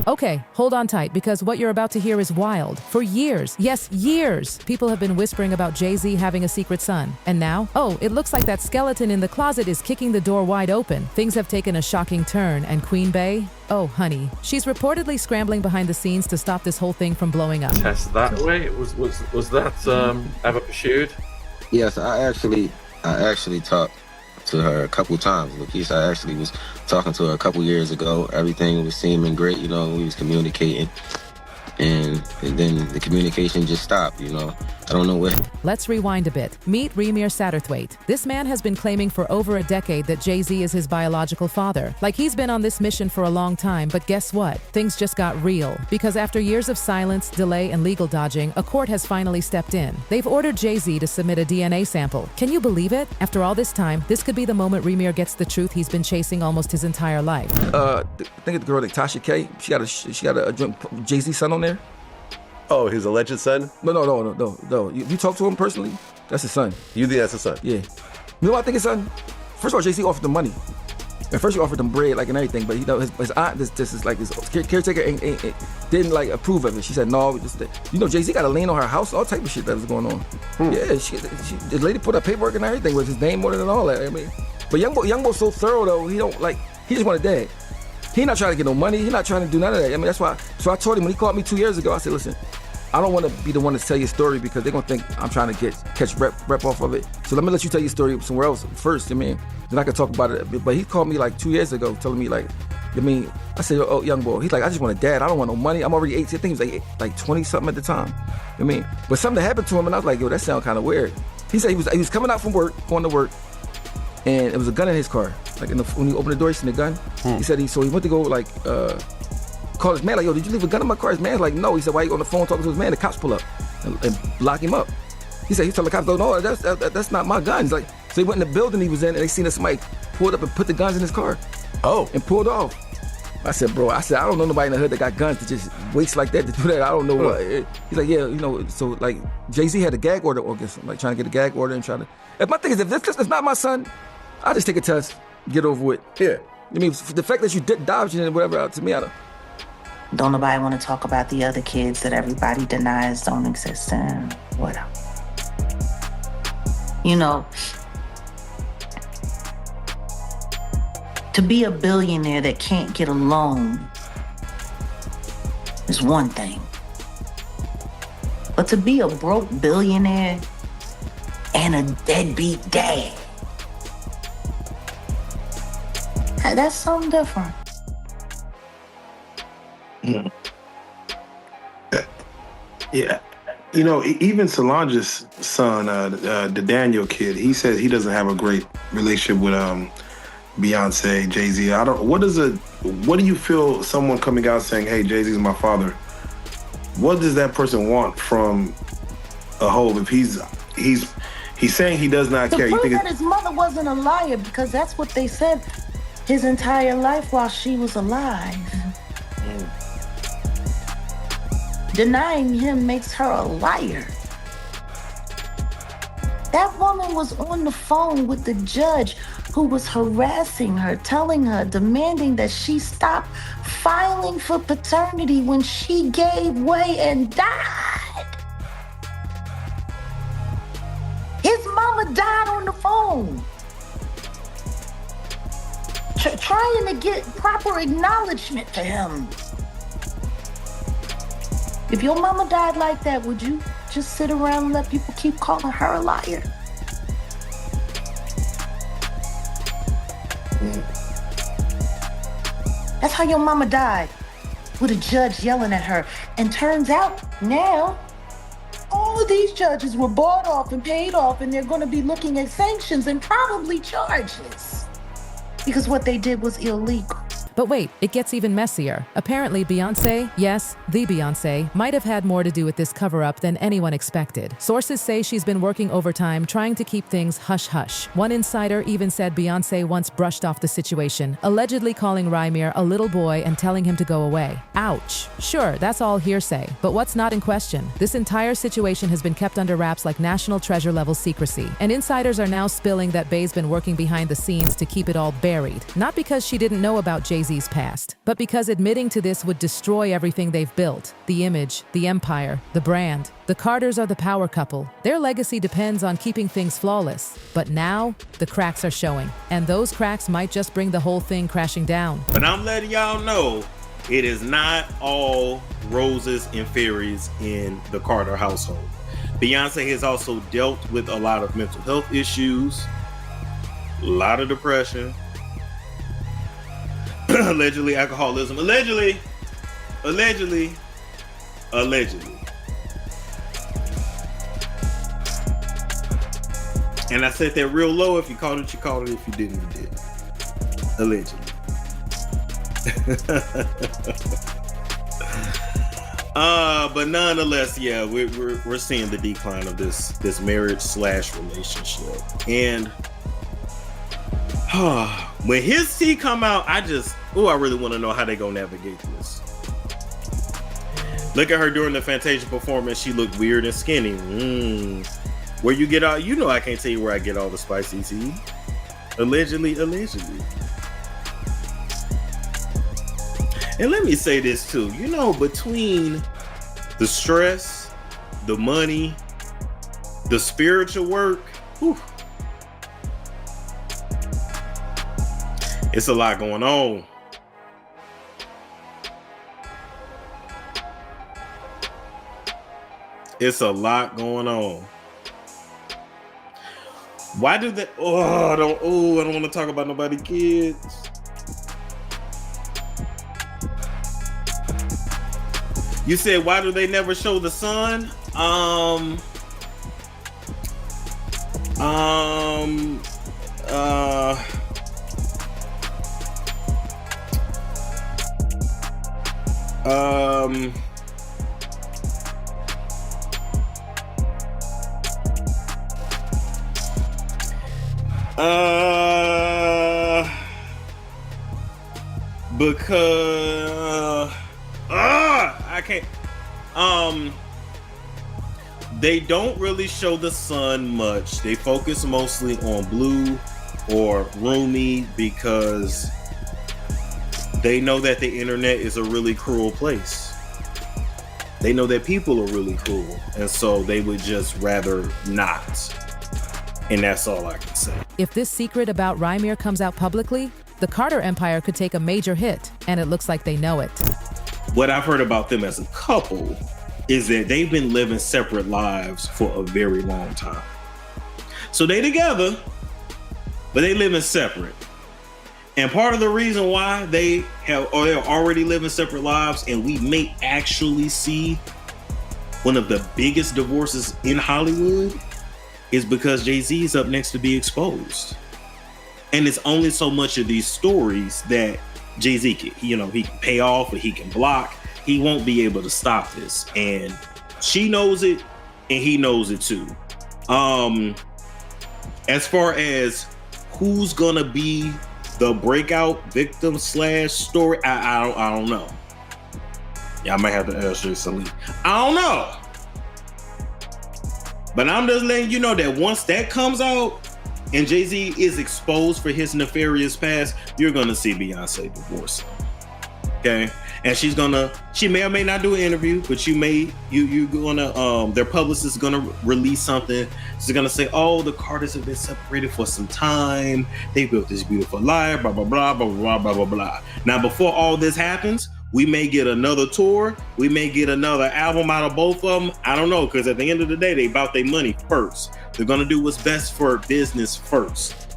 Okay, hold on tight because what you're about to hear is wild. For years, yes, years, people have been whispering about Jay-Z having a secret son. And now, oh, it looks like that skeleton in the closet is kicking the door wide open. Things have taken a shocking turn, and Queen Bey? Oh, honey, she's reportedly scrambling behind the scenes to stop this whole thing from blowing up. Test that way? Was that ever pursued? Yes, I actually talked to her a couple times. Lakeisha, I actually was talking to her a couple years ago. Everything was seeming great, we was communicating. And then the communication just stopped, I don't know what. Let's rewind a bit. Meet Remir Satterthwaite. This man has been claiming for over a decade that Jay-Z is his biological father. Like he's been on this mission for a long time, but guess what? Things just got real. Because after years of silence, delay, and legal dodging, a court has finally stepped in. They've ordered Jay-Z to submit a DNA sample. Can you believe it? After all this time, this could be the moment Remir gets the truth he's been chasing almost his entire life. I think it's the girl like Tasha K. She got a Jay-Z son on there. Oh, his alleged son? No. You talk to him personally? That's his son. You think that's his son? Yeah. You know what I think his son? First of all, Jay-Z offered him money. At first he offered him bread, and everything, but his aunt, this is like his caretaker didn't approve of it. She said no. Jay-Z got a lien on her house, all type of shit that was going on. Yeah, the lady put up paperwork and everything with his name on it and all that. But young boy's so thorough though. He just want a dad. He not trying to get no money. He not trying to do none of that. That's why. So I told him when he called me 2 years ago, I said, listen, I don't want to be the one to tell your story because they're gonna think I'm trying to catch rep off of it. So let me let you tell your story somewhere else first. Then I can talk about it. But he called me 2 years ago, telling me I said, oh, young boy. He's like, I just want a dad. I don't want no money. I'm already 18. I think he was like 20 something at the time. But something happened to him, and I was like, yo, that sounds kind of weird. He said he was coming out from work, going to work, and it was a gun in his car. When he opened the door, he seen the gun. He said he went to go call his man, yo, did you leave a gun in my car? His man's like, no. He said, why you on the phone talking to his man? The cops pull up and lock him up. He said, he told the cops, no, that's not my guns. So he went in the building he was in, and they seen that somebody pulled up and put the guns in his car. Oh. And pulled off. I said, bro, I don't know nobody in the hood that got guns to just waste like that to do that. I don't know what. He's like, yeah, so Jay-Z had a gag order, or trying to get a gag order and trying to. If my thing is, if this is not my son, I'll just take a test, get over with. Yeah. The fact that you dodging it and whatever, to me, I don't nobody want to talk about the other kids that everybody denies don't exist and whatever. To be a billionaire that can't get a loan is one thing. But to be a broke billionaire and a deadbeat dad, that's something different. Yeah. Even Solange's son, the Daniel kid, he says he doesn't have a great relationship with Beyoncé, Jay-Z. What do you feel someone coming out saying, hey, Jay-Z's my father? What does that person want from a hoe if he's saying he does not care? To prove that his mother wasn't a liar, because that's what they said his entire life while she was alive. Denying him makes her a liar. That woman was on the phone with the judge who was harassing her, telling her, demanding that she stop filing for paternity when she gave way and died. His mama died on the phone. Trying to get proper acknowledgement to him. If your mama died like that, would you just sit around and let people keep calling her a liar? That's how your mama died, with a judge yelling at her. And turns out now, all of these judges were bought off and paid off, and they're going to be looking at sanctions and probably charges. Because what they did was illegal. But wait, it gets even messier. Apparently Beyoncé, yes, the Beyoncé, might have had more to do with this cover-up than anyone expected. Sources say she's been working overtime trying to keep things hush-hush. One insider even said Beyoncé once brushed off the situation, allegedly calling Remir a little boy and telling him to go away. Ouch. Sure, that's all hearsay, but what's not in question? This entire situation has been kept under wraps like national treasure-level secrecy, and insiders are now spilling that Bey's been working behind the scenes to keep it all buried. Not because she didn't know about Jay Jay-Z's past, but because admitting to this would destroy everything they've built, the image, the empire, the brand. The Carters are the power couple. Their legacy depends on keeping things flawless. But now, the cracks are showing, and those cracks might just bring the whole thing crashing down. But I'm letting y'all know, it is not all roses and fairies in the Carter household. Beyonce has also dealt with a lot of mental health issues, a lot of depression, allegedly alcoholism, allegedly. And I said that real low. If you caught it, you caught it. If you didn't, you didn't. Allegedly. But nonetheless, yeah, we're seeing the decline of this marriage/relationship. And when his tea come out, I really want to know how they gonna navigate this. Look at her during the Fantasia performance. She looked weird and skinny. Where you get all, you know, I can't tell you where I get all the spicy tea. Allegedly. And let me say this too, you know, between the stress, the money, the spiritual work, whew, it's a lot going on. It's a lot going on. Why do they? I don't want to talk about nobody's kids. You said, why do they never show the son? Because I can't. They don't really show the son much. They focus mostly on Blue or Rumi because they know that the internet is a really cruel place. They know that people are really cruel, and so they would just rather not. And that's all I can say. If this secret about Rymir comes out publicly, the Carter empire could take a major hit, and it looks like they know it. What I've heard about them as a couple is that they've been living separate lives for a very long time. So they together, but they living separate. And part of the reason why they're already living separate lives, and we may actually see one of the biggest divorces in Hollywood, is because Jay-Z is up next to be exposed. And it's only so much of these stories that Jay-Z can, he can pay off or he can block. He won't be able to stop this. And she knows it and he knows it too. As far as who's gonna be the breakout victim / story, I don't know. Yeah, I might have to ask you, Celine. I don't know. But I'm just letting you know that once that comes out and Jay-Z is exposed for his nefarious past, you're gonna see Beyonce divorce him. Okay? And she may or may not do an interview, but you're gonna, their publicist is gonna release something. She's gonna say, oh, the Carters have been separated for some time. They built this beautiful life, blah, blah, blah, blah, blah, blah, blah, blah. Now, before all this happens, we may get another tour. We may get another album out of both of them. I don't know, because at the end of the day, they about their money first. They're gonna do what's best for business first.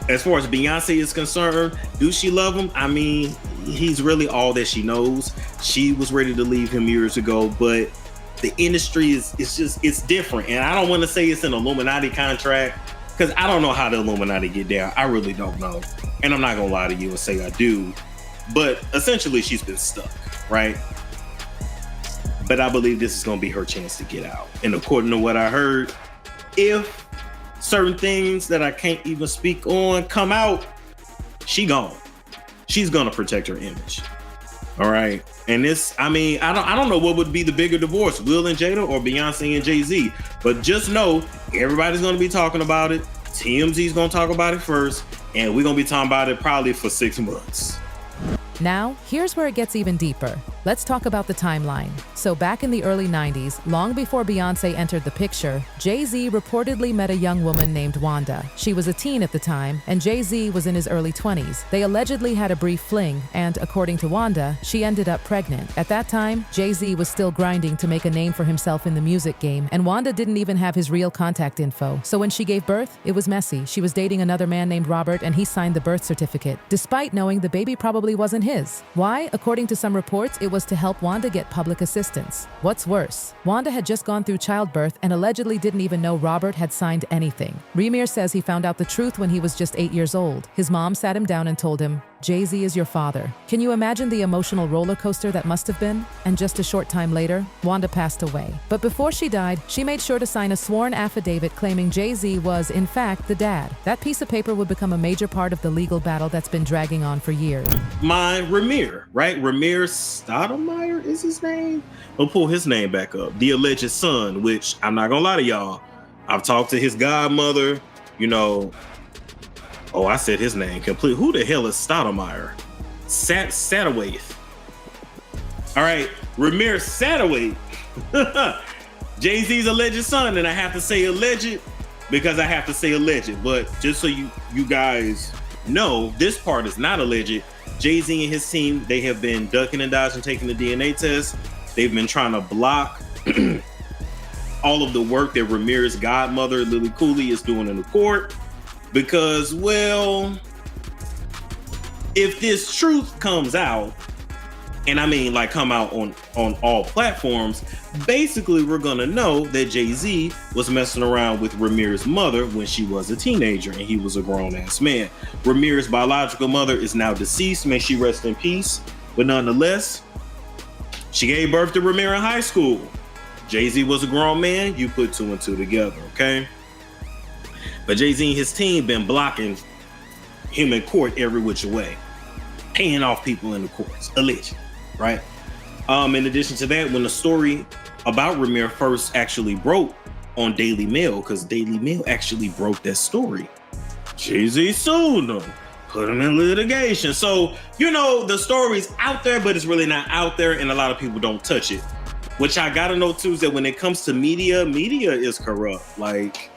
As far as Beyonce is concerned, do she love him? I mean, he's really all that she knows. She was ready to leave him years ago, but the industry it's different. And I don't want to say it's an Illuminati contract, because I don't know how the Illuminati get down. I really don't know. And I'm not gonna lie to you and say I do. But essentially, she's been stuck, right? But I believe this is gonna be her chance to get out. And according to what I heard, if certain things that I can't even speak on come out, she gone. She's gonna protect her image. All right. And this, I mean, I don't know what would be the bigger divorce, Will and Jada or Beyonce and Jay-Z. But just know everybody's gonna be talking about it. TMZ's gonna talk about it first. and we're gonna be talking about it probably for 6 months. Now, here's where it gets even deeper. Let's talk about the timeline. So back in the early 90s, long before Beyoncé entered the picture, Jay-Z reportedly met a young woman named Wanda. She was a teen at the time, and Jay-Z was in his early 20s. They allegedly had a brief fling, and according to Wanda, she ended up pregnant. At that time, Jay-Z was still grinding to make a name for himself in the music game, and Wanda didn't even have his real contact info. So when she gave birth, it was messy. She was dating another man named Robert, and he signed the birth certificate, despite knowing the baby probably wasn't his. Why? According to some reports, it was to help Wanda get public assistance. What's worse, Wanda had just gone through childbirth and allegedly didn't even know Robert had signed anything. Remir says he found out the truth when he was just 8 years old. His mom sat him down and told him, "Jay-Z is your father." Can you imagine the emotional roller coaster that must have been? And just a short time later, Wanda passed away. But before she died, she made sure to sign a sworn affidavit claiming Jay-Z was, in fact, the dad. That piece of paper would become a major part of the legal battle that's been dragging on for years. My Ramir, right? Ramir Stoudemire is his name? We'll pull his name back up. The alleged son, which I'm not gonna lie to y'all, I've talked to his godmother, you know. Oh, I said his name complete. Who the hell is Stoudemire? Satterwaith. All right, Ramir Satterwaith. Jay-Z's alleged son, and I have to say alleged because I have to say alleged. But just so you guys know, this part is not alleged. Jay-Z and his team, they have been ducking and dodging, taking the DNA test. They've been trying to block all of the work that Ramir's godmother, Lily Cooley, is doing in the court. Because, well, if this truth comes out, and I mean like come out on all platforms, basically we're gonna know that Jay-Z was messing around with Ramir's mother when she was a teenager and he was a grown-ass man. Ramir's biological mother is now deceased, may she rest in peace, but nonetheless, she gave birth to Ramir in high school. Jay-Z was a grown man, you put 2 and 2 together, okay? But Jay-Z and his team been blocking him in court every which way, paying off people in the courts, allegedly, right? In addition to that, when the story about Ramir first actually broke on Daily Mail, because Daily Mail actually broke that story, Jay-Z sued them, put him in litigation. So, you know, the story's out there, but it's really not out there, and a lot of people don't touch it. Which I gotta know too is that when it comes to media is corrupt. Like,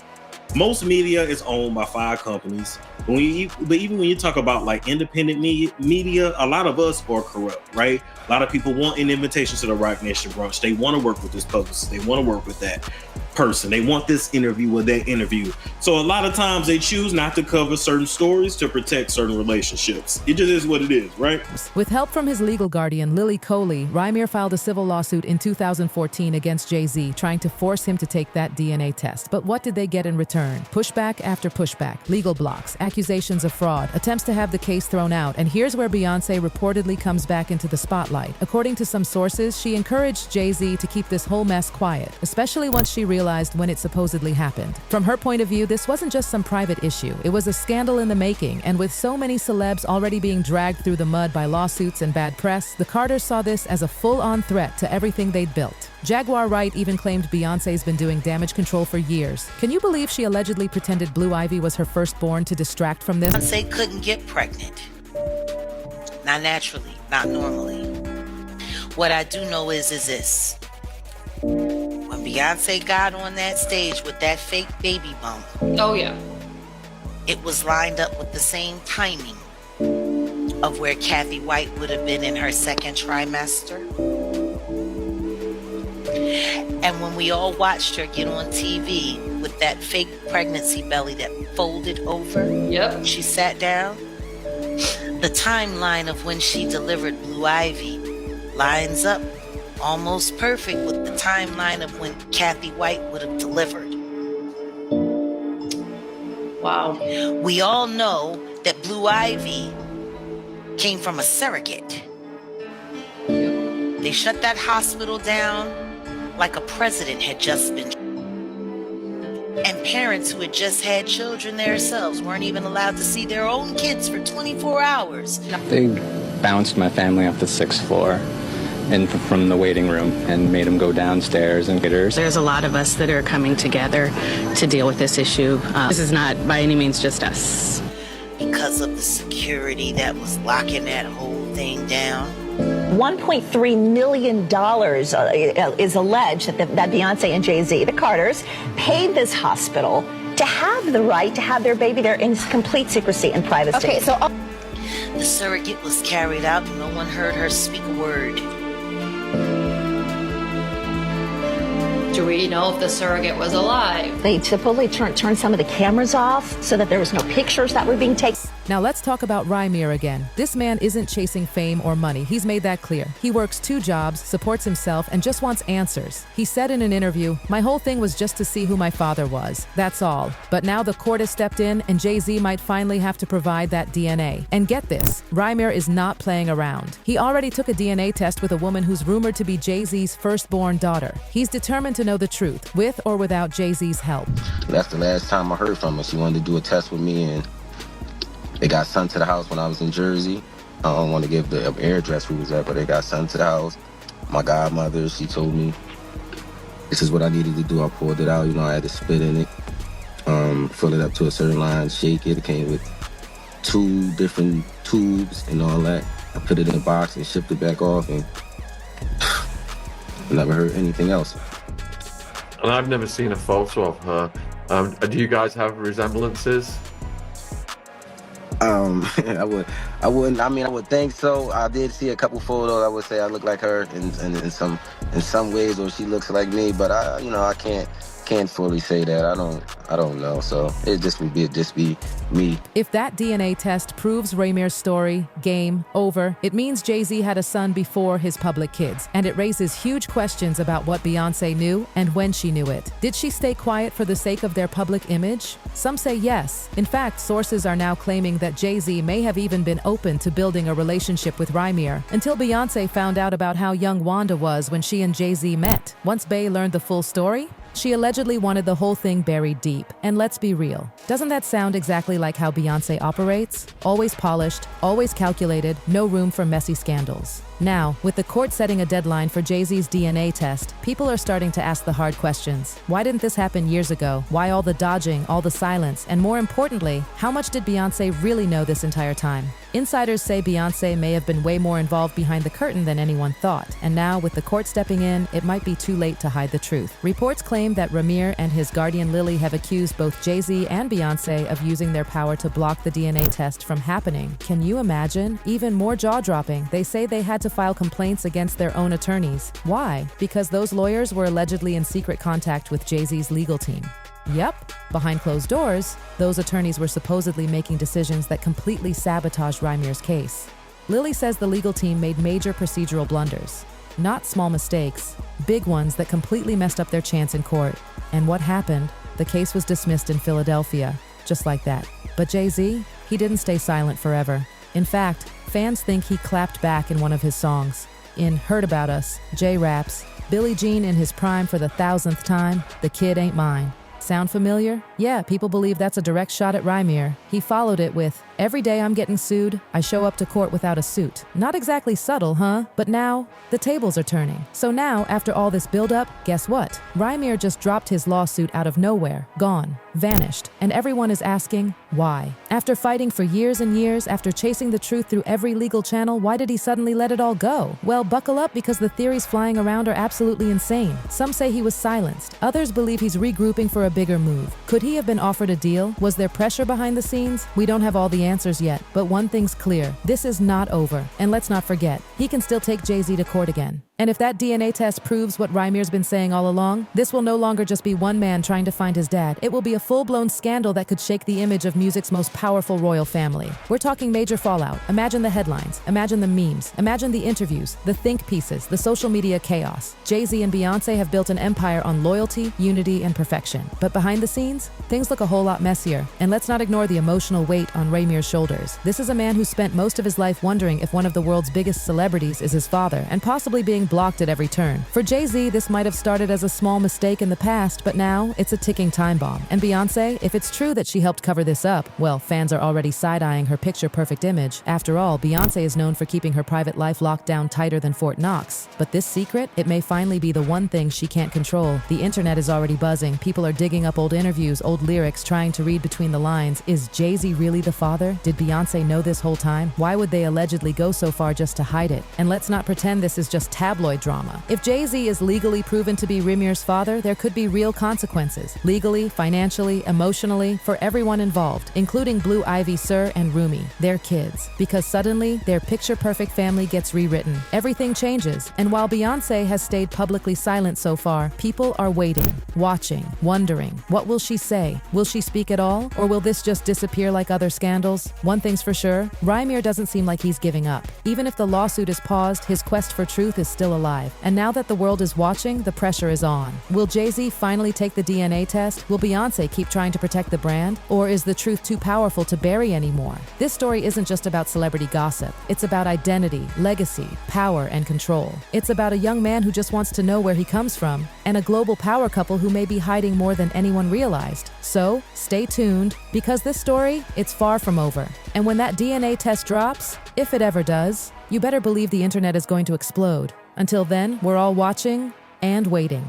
most media is owned by 5 companies. But even when you talk about like independent media, a lot of us are corrupt, right? A lot of people want an invitation to the Rock Nation brunch. They want to work with this publicist. They want to work with that person. They want this interview or that interview. So a lot of times they choose not to cover certain stories to protect certain relationships. It just is what it is, right? With help from his legal guardian, Lily Cooley, Ramir filed a civil lawsuit in 2014 against Jay-Z, trying to force him to take that DNA test. But what did they get in return? Pushback after pushback, legal blocks, accusations of fraud, attempts to have the case thrown out. And here's where Beyoncé reportedly comes back into the spotlight. According to some sources, she encouraged Jay-Z to keep this whole mess quiet, especially once she realized when it supposedly happened. From her point of view, this wasn't just some private issue. It was a scandal in the making, and with so many celebs already being dragged through the mud by lawsuits and bad press, the Carters saw this as a full-on threat to everything they'd built. Jaguar Wright even claimed Beyoncé's been doing damage control for years. Can you believe she allegedly pretended Blue Ivy was her firstborn to distract from this? Beyoncé couldn't get pregnant. Not naturally, not normally. What I do know is this. When Beyoncé got on that stage with that fake baby bump, oh yeah, it was lined up with the same timing of where Kathy White would have been in her second trimester. And when we all watched her get on TV with that fake pregnancy belly that folded over, yep, she sat down, the timeline of when she delivered Blue Ivy lines up almost perfect with the timeline of when Kathy White would have delivered. wow. We all know that Blue Ivy came from a surrogate. They shut that hospital down like a president had just been. And parents who had just had children themselves weren't even allowed to see their own kids for 24 hours. They bounced my family off the 6th floor and from the waiting room and made them go downstairs and get her. There's a lot of us that are coming together to deal with this issue. This is not by any means just us. because of the security that was locking that whole thing down. $1.3 million is alleged that Beyonce and Jay-Z, the Carters, paid this hospital to have the right to have their baby there in complete secrecy and privacy. Okay, so the surrogate was carried out and no one heard her speak a word. Do we know if the surrogate was alive? They typically turned some of the cameras off so that there was no pictures that were being taken. Now let's talk about Rymir again. This man isn't chasing fame or money. He's made that clear. He works 2 jobs, supports himself, and just wants answers. He said in an interview, "My whole thing was just to see who my father was. That's all." But now the court has stepped in and Jay-Z might finally have to provide that DNA. And get this, Rymir is not playing around. He already took a DNA test with a woman who's rumored to be Jay-Z's firstborn daughter. He's determined to know the truth, with or without Jay-Z's help. That's the last time I heard from her. She wanted to do a test with me, and they got sent to the house when I was in Jersey. I don't want to give the address who was at, but they got sent to the house. My godmother, she told me this is what I needed to do. I pulled it out, I had to spit in it, fill it up to a certain line, shake it. It came with 2 different tubes and all that. I put it in a box and shipped it back off, and I never heard anything else. And I've never seen a photo of her. Do you guys have resemblances? I wouldn't. I mean, I would think so. I did see a couple photos. I would say I look like her in some ways, or she looks like me. But I can't fully say that. I don't know. So it just would be me. If that DNA test proves Rymir's story, game over. It means Jay-Z had a son before his public kids, and it raises huge questions about what Beyoncé knew and when she knew it. Did she stay quiet for the sake of their public image? Some say yes. In fact, sources are now claiming that Jay-Z may have even been open to building a relationship with Rymir until Beyoncé found out about how young Wanda was when she and Jay-Z met. Once Bey learned the full story, she allegedly wanted the whole thing buried deep. And let's be real, doesn't that sound exactly like how Beyoncé operates? Always polished, always calculated, no room for messy scandals. Now, with the court setting a deadline for Jay-Z's DNA test, people are starting to ask the hard questions. Why didn't this happen years ago? Why all the dodging, all the silence? And more importantly, how much did Beyoncé really know this entire time? Insiders say Beyoncé may have been way more involved behind the curtain than anyone thought. And now, with the court stepping in, it might be too late to hide the truth. Reports claim that Rymir and his guardian Lily have accused both Jay-Z and Beyoncé of using their power to block the DNA test from happening. Can you imagine? Even more jaw-dropping, they say they had to file complaints against their own attorneys. Why? Because those lawyers were allegedly in secret contact with Jay-Z's legal team. Yep, behind closed doors, those attorneys were supposedly making decisions that completely sabotaged Rymir's case. Lily says the legal team made major procedural blunders. Not small mistakes, big ones that completely messed up their chance in court. And what happened? The case was dismissed in Philadelphia, just like that. But Jay-Z, he didn't stay silent forever. In fact, fans think he clapped back in one of his songs. In Heard About Us, Jay raps, "Billie Jean in his prime for the 1000th time, the kid ain't mine." Sound familiar? Yeah, people believe that's a direct shot at Rymir. He followed it with, "Every day I'm getting sued, I show up to court without a suit." Not exactly subtle, huh? But now, the tables are turning. So now, after all this buildup, guess what? Rymir just dropped his lawsuit out of nowhere, gone, vanished, and everyone is asking, why? After fighting for years and years, after chasing the truth through every legal channel, why did he suddenly let it all go? Well, buckle up because the theories flying around are absolutely insane. Some say he was silenced. Others believe he's regrouping for a bigger move. Could he have been offered a deal? Was there pressure behind the scenes? We don't have all the answers yet, but one thing's clear. This is not over. And let's not forget, he can still take Jay-Z to court again. And if that DNA test proves what Rymir's been saying all along, this will no longer just be one man trying to find his dad. It will be a full-blown scandal that could shake the image of music's most powerful royal family. We're talking major fallout. Imagine the headlines. Imagine the memes. Imagine the interviews, the think pieces, the social media chaos. Jay-Z and Beyoncé have built an empire on loyalty, unity, and perfection. But behind the scenes, things look a whole lot messier. And let's not ignore the emotional weight on Rymir's shoulders. This is a man who spent most of his life wondering if one of the world's biggest celebrities is his father, and possibly being getting blocked at every turn. For Jay-Z, this might have started as a small mistake in the past, but now it's a ticking time bomb. And Beyoncé, if it's true that she helped cover this up, well, fans are already side-eyeing her picture-perfect image. After all, Beyoncé is known for keeping her private life locked down tighter than Fort Knox. But this secret, it may finally be the one thing she can't control. The internet is already buzzing. People are digging up old interviews, old lyrics, trying to read between the lines. Is Jay-Z really the father? Did Beyoncé know this whole time? Why would they allegedly go so far just to hide it? And let's not pretend this is just tabloid drama. If Jay-Z is legally proven to be Rimir's father, there could be real consequences. Legally, financially, emotionally, for everyone involved, including Blue Ivy Sir and Rumi, their kids. Because suddenly, their picture-perfect family gets rewritten. Everything changes. And while Beyoncé has stayed publicly silent so far, people are waiting, watching, wondering, what will she say? Will she speak at all? Or will this just disappear like other scandals? One thing's for sure, Rymir doesn't seem like he's giving up. Even if the lawsuit is paused, his quest for truth is still alive. And now that the world is watching, the pressure is on. Will Jay-Z finally take the DNA test? Will Beyoncé keep trying to protect the brand? Or is the truth too powerful to bury anymore? This story isn't just about celebrity gossip. It's about identity, legacy, power, and control. It's about a young man who just wants to know where he comes from, and a global power couple who may be hiding more than anyone realized. So, stay tuned, because this story, it's far from over. And when that DNA test drops, if it ever does, you better believe the internet is going to explode. Until then, we're all watching and waiting.